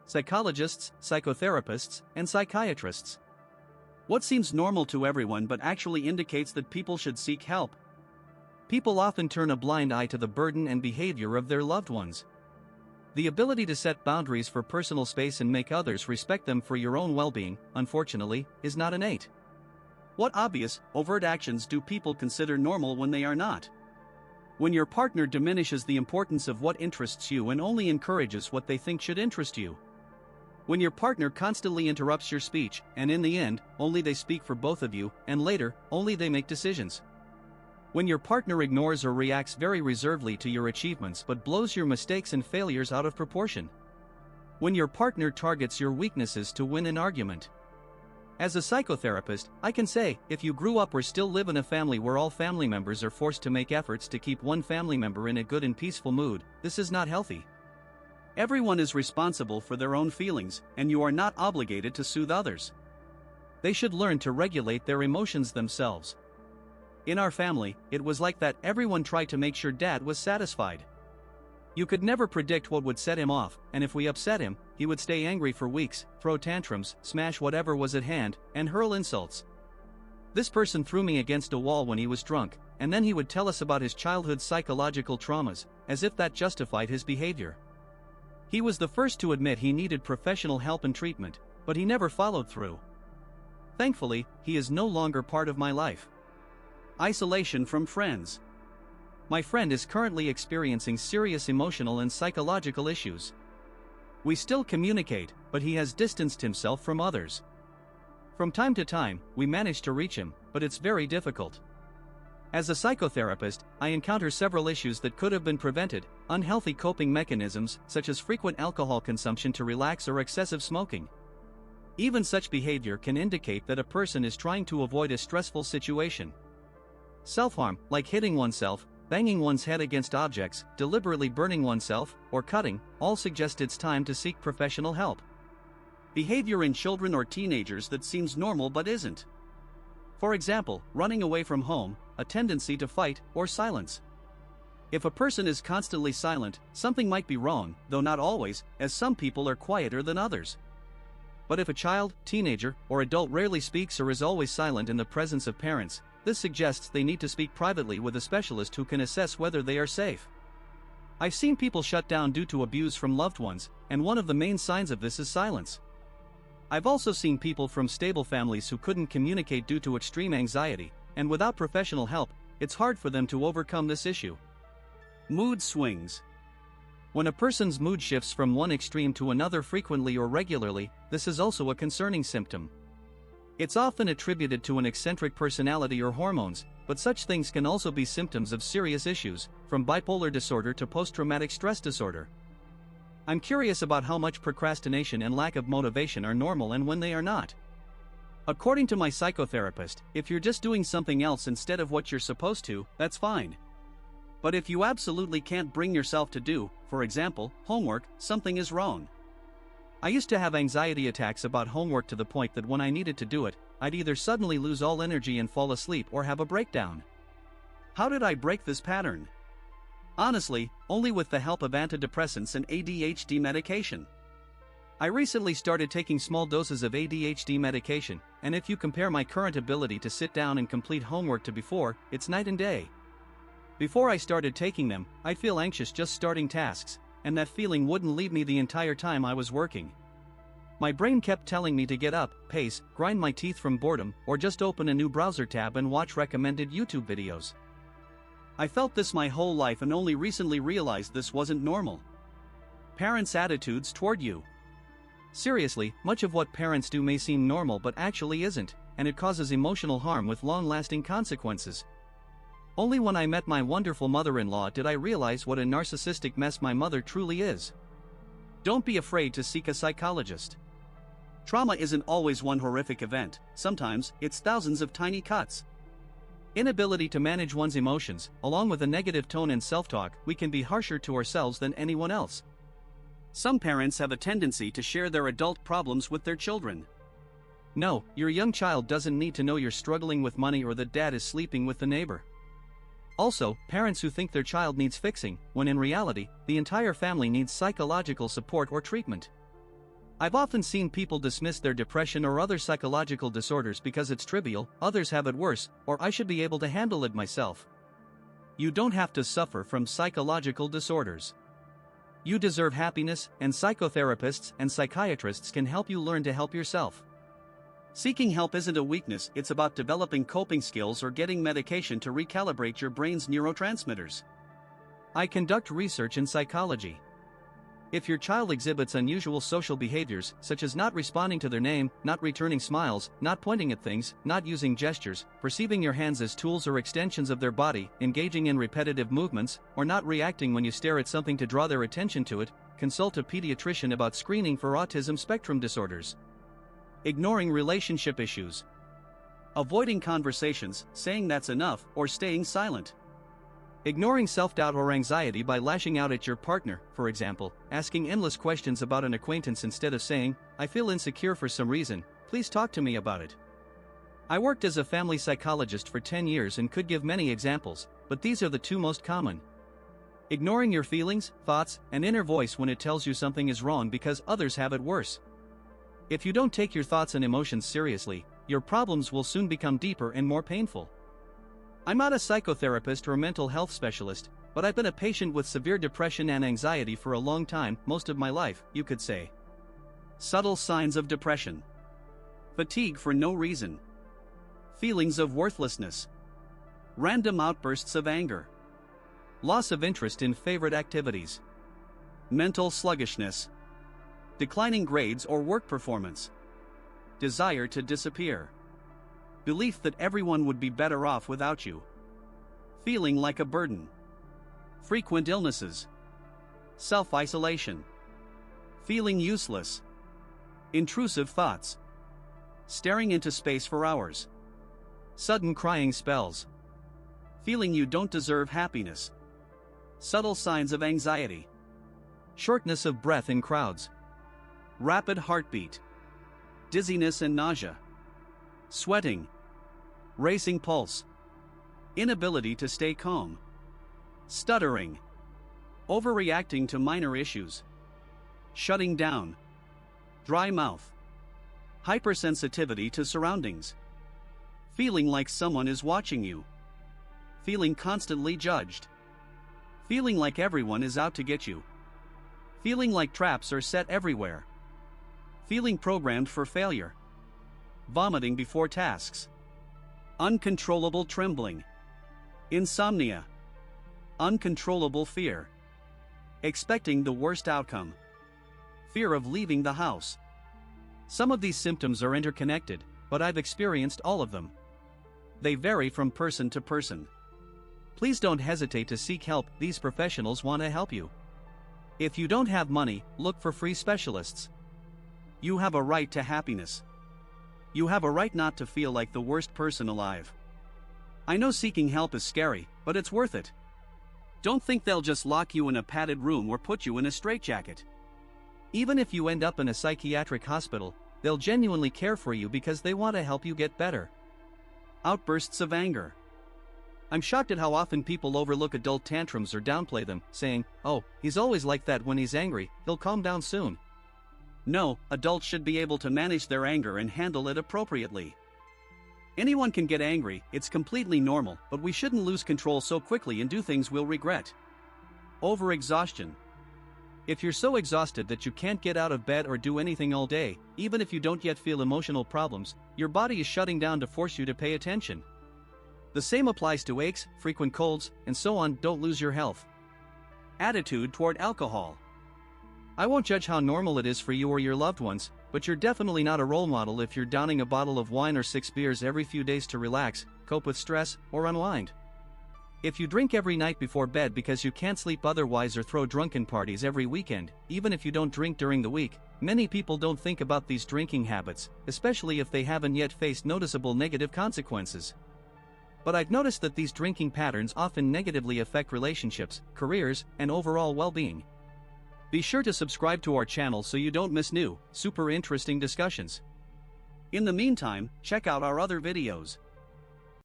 psychologists, psychotherapists, and psychiatrists. What seems normal to everyone but actually indicates that people should seek help. People often turn a blind eye to the burden and behavior of their loved ones. The ability to set boundaries for personal space and make others respect them for your own well-being, unfortunately, is not innate. What obvious, overt actions do people consider normal when they are not? When your partner diminishes the importance of what interests you and only encourages what they think should interest you. When your partner constantly interrupts your speech, and in the end, only they speak for both of you, and later, only they make decisions. When your partner ignores or reacts very reservedly to your achievements but blows your mistakes and failures out of proportion. When your partner targets your weaknesses to win an argument. As a psychotherapist, I can say, if you grew up or still live in a family where all family members are forced to make efforts to keep one family member in a good and peaceful mood, this is not healthy. Everyone is responsible for their own feelings, and you are not obligated to soothe others. They should learn to regulate their emotions themselves. In our family, it was like that. Everyone tried to make sure Dad was satisfied. You could never predict what would set him off, and if we upset him, he would stay angry for weeks, throw tantrums, smash whatever was at hand, and hurl insults. This person threw me against a wall when he was drunk, and then he would tell us about his childhood psychological traumas, as if that justified his behavior. He was the first to admit he needed professional help and treatment, but he never followed through. Thankfully, he is no longer part of my life. Isolation from friends. My friend is currently experiencing serious emotional and psychological issues. We still communicate, but he has distanced himself from others. From time to time, we manage to reach him, but it's very difficult. As a psychotherapist, I encounter several issues that could have been prevented: unhealthy coping mechanisms, such as frequent alcohol consumption to relax or excessive smoking. Even such behavior can indicate that a person is trying to avoid a stressful situation. Self-harm, like hitting oneself, banging one's head against objects, deliberately burning oneself, or cutting, all suggest it's time to seek professional help. Behavior in children or teenagers that seems normal but isn't. For example, running away from home, a tendency to fight, or silence. If a person is constantly silent, something might be wrong, though not always, as some people are quieter than others. But if a child, teenager, or adult rarely speaks or is always silent in the presence of parents, this suggests they need to speak privately with a specialist who can assess whether they are safe. I've seen people shut down due to abuse from loved ones, and one of the main signs of this is silence. I've also seen people from stable families who couldn't communicate due to extreme anxiety, and without professional help, it's hard for them to overcome this issue. Mood swings. When a person's mood shifts from one extreme to another frequently or regularly, this is also a concerning symptom. It's often attributed to an eccentric personality or hormones, but such things can also be symptoms of serious issues, from bipolar disorder to post-traumatic stress disorder. I'm curious about how much procrastination and lack of motivation are normal and when they are not. According to my psychotherapist, if you're just doing something else instead of what you're supposed to, that's fine. But if you absolutely can't bring yourself to do, for example, homework, something is wrong. I used to have anxiety attacks about homework to the point that when I needed to do it, I'd either suddenly lose all energy and fall asleep or have a breakdown. How did I break this pattern? Honestly, only with the help of antidepressants and ADHD medication. I recently started taking small doses of ADHD medication, and if you compare my current ability to sit down and complete homework to before, it's night and day. Before I started taking them, I'd feel anxious just starting tasks, and that feeling wouldn't leave me the entire time I was working. My brain kept telling me to get up, pace, grind my teeth from boredom, or just open a new browser tab and watch recommended YouTube videos. I felt this my whole life and only recently realized this wasn't normal. Parents' attitudes toward you. Seriously, much of what parents do may seem normal but actually isn't, and it causes emotional harm with long-lasting consequences. Only when I met my wonderful mother-in-law did I realize what a narcissistic mess my mother truly is. Don't be afraid to seek a psychologist. Trauma isn't always one horrific event, sometimes it's thousands of tiny cuts. Inability to manage one's emotions, along with a negative tone and self-talk, we can be harsher to ourselves than anyone else. Some parents have a tendency to share their adult problems with their children. No, your young child doesn't need to know you're struggling with money or that dad is sleeping with the neighbor. Also, parents who think their child needs fixing, when in reality, the entire family needs psychological support or treatment. I've often seen people dismiss their depression or other psychological disorders because it's trivial, others have it worse, or I should be able to handle it myself. You don't have to suffer from psychological disorders. You deserve happiness, and psychotherapists and psychiatrists can help you learn to help yourself. Seeking help isn't a weakness, it's about developing coping skills or getting medication to recalibrate your brain's neurotransmitters. I conduct research in psychology. If your child exhibits unusual social behaviors, such as not responding to their name, not returning smiles, not pointing at things, not using gestures, perceiving your hands as tools or extensions of their body, engaging in repetitive movements, or not reacting when you stare at something to draw their attention to it, consult a pediatrician about screening for autism spectrum disorders. Ignoring relationship issues. Avoiding conversations, saying that's enough, or staying silent. Ignoring self-doubt or anxiety by lashing out at your partner, for example, asking endless questions about an acquaintance instead of saying, I feel insecure for some reason, please talk to me about it. I worked as a family psychologist for 10 years and could give many examples, but these are the two most common. Ignoring your feelings, thoughts, and inner voice when it tells you something is wrong because others have it worse. If you don't take your thoughts and emotions seriously, your problems will soon become deeper and more painful. I'm not a psychotherapist or mental health specialist, but I've been a patient with severe depression and anxiety for a long time, most of my life, you could say. Subtle signs of depression. Fatigue for no reason. Feelings of worthlessness. Random outbursts of anger. Loss of interest in favorite activities. Mental sluggishness. Declining grades or work performance. Desire to disappear. Belief that everyone would be better off without you. Feeling like a burden. Frequent illnesses. Self-isolation. Feeling useless. Intrusive thoughts. Staring into space for hours. Sudden crying spells. Feeling you don't deserve happiness. Subtle signs of anxiety. Shortness of breath in crowds. Rapid heartbeat. Dizziness and nausea. Sweating. Racing pulse. Inability to stay calm. Stuttering. Overreacting to minor issues. Shutting down. Dry mouth. Hypersensitivity to surroundings. Feeling like someone is watching you. Feeling constantly judged. Feeling like everyone is out to get you. Feeling like traps are set everywhere. Feeling programmed for failure. Vomiting before tasks. Uncontrollable trembling. Insomnia. Uncontrollable fear. Expecting the worst outcome. Fear of leaving the house. Some of these symptoms are interconnected, but I've experienced all of them. They vary from person to person. Please don't hesitate to seek help, these professionals want to help you. If you don't have money, look for free specialists. You have a right to happiness. You have a right not to feel like the worst person alive. I know seeking help is scary, but it's worth it. Don't think they'll just lock you in a padded room or put you in a straitjacket. Even if you end up in a psychiatric hospital, they'll genuinely care for you because they want to help you get better. Outbursts of anger. I'm shocked at how often people overlook adult tantrums or downplay them, saying, "Oh, he's always like that when he's angry, he'll calm down soon." No, adults should be able to manage their anger and handle it appropriately. Anyone can get angry, it's completely normal, but we shouldn't lose control so quickly and do things we'll regret. Overexhaustion. If you're so exhausted that you can't get out of bed or do anything all day, even if you don't yet feel emotional problems, your body is shutting down to force you to pay attention. The same applies to aches, frequent colds, and so on. Don't lose your health. Attitude toward alcohol. I won't judge how normal it is for you or your loved ones, but you're definitely not a role model if you're downing a bottle of wine or 6 beers every few days to relax, cope with stress, or unwind. If you drink every night before bed because you can't sleep otherwise or throw drunken parties every weekend, even if you don't drink during the week, many people don't think about these drinking habits, especially if they haven't yet faced noticeable negative consequences. But I've noticed that these drinking patterns often negatively affect relationships, careers, and overall well-being. Be sure to subscribe to our channel so you don't miss new, super interesting discussions. In the meantime, check out our other videos.